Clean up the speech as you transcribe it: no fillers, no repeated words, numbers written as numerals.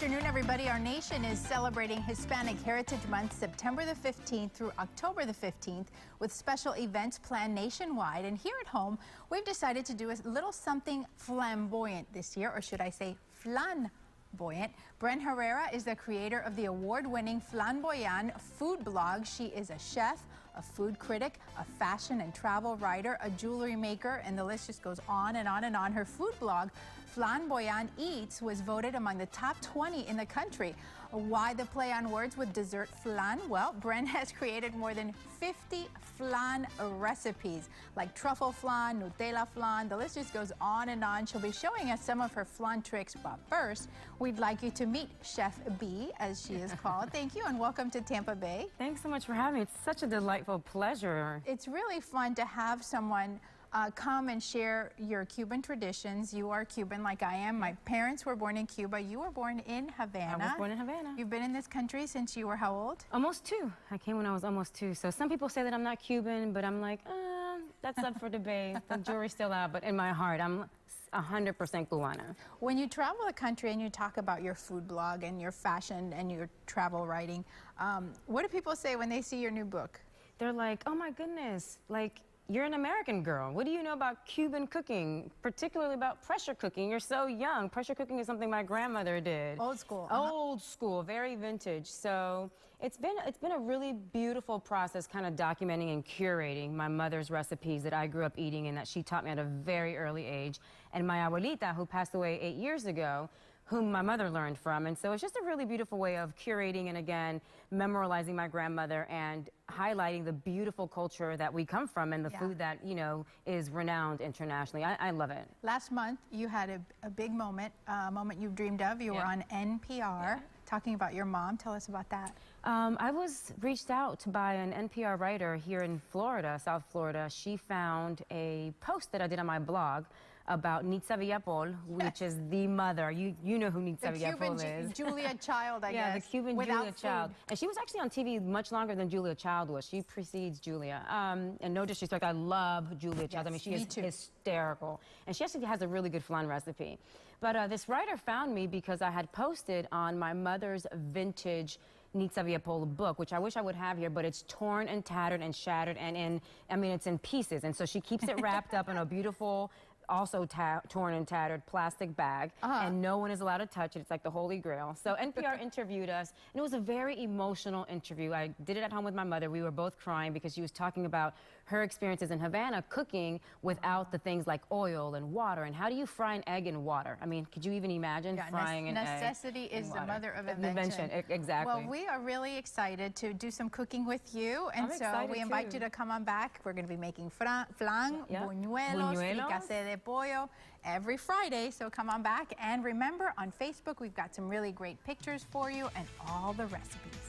afternoon, everybody. Our nation is celebrating Hispanic Heritage Month September the 15th through October the 15th with special events planned nationwide. And here at home, we've decided to do a little something flamboyant this year, or should I say flan-boyant. Bren Herrera is the creator of the award-winning Flamboyant food blog. She is a chef, a food critic, a fashion and travel writer, a jewelry maker, and the list just goes on and on and on. Her food blog, Flamboyant Eats, was voted among the top 20 in the country. Why the play on words with dessert flan? Well, Bren has created more than 50 flan recipes, like truffle flan, Nutella flan. The list just goes on and on. She'll be showing us some of her flan tricks, but first, we'd like you to meet Chef B, as she is called. Thank you, and welcome to Tampa Bay. Thanks so much for having me. It's such a delightful pleasure. It's really fun to have someone come and share your Cuban traditions. You are Cuban like I am. My parents were born in Cuba. You were born in Havana. I was born in Havana. You've been in this country since you were how old? Almost 2. I came when I was almost 2. So some people say that I'm not Cuban, but I'm like, that's up for debate. The jury's still out, but in my heart, I'm 100% Cubana. When you travel the country and you talk about your food blog and your fashion and your travel writing, what do people say when they see your new book? They're like, oh my goodness, like, you're an American girl. What do you know about Cuban cooking, particularly about pressure cooking? You're so young. Pressure cooking is something my grandmother did. Old school. Old school, very vintage. So it's been a really beautiful process, kind of documenting and curating my mother's recipes that I grew up eating and that she taught me at a very early age, and my abuelita, who passed away 8 years ago, whom my mother learned from. And so it's just a really beautiful way of curating and, again, memorializing my grandmother and highlighting the beautiful culture that we come from and the food that, you know, is renowned internationally. I love it. Last month, you had a big moment, a moment you've dreamed of. You were on NPR talking about your mom. Tell us about that. I was reached out by an NPR writer here in Florida, South Florida. She found a post that I did on my blog about Nitza Villapol, which is the mother. You know who Nitza Villapol is. Julia Child, I guess. Yeah, the Cuban Julia Child. And she was actually on TV much longer than Julia Child was. She precedes Julia. And no disrespect, I love Julia Child. I mean, she is hysterical. And she actually has a really good flan recipe. But this writer found me because I had posted on my mother's vintage Nitza Villapol book, which I wish I would have here, but it's torn and tattered and shattered and it's in pieces. And so she keeps it wrapped up in a beautiful, also torn and tattered plastic bag, and no one is allowed to touch it. It's like the Holy Grail. So NPR interviewed us, and it was a very emotional interview. I did it at home with my mother. We were both crying because she was talking about her experiences in Havana cooking without the things like oil and water. And how do you fry an egg in water? I mean, could you even imagine frying an egg? Necessity is the mother of invention. Exactly. Well, we are really excited to do some cooking with you, and so we invite you to come on back. We're going to be making flan, buñuelos, fricassé de pollo every Friday, so come on back. And remember, on Facebook, we've got some really great pictures for you and all the recipes.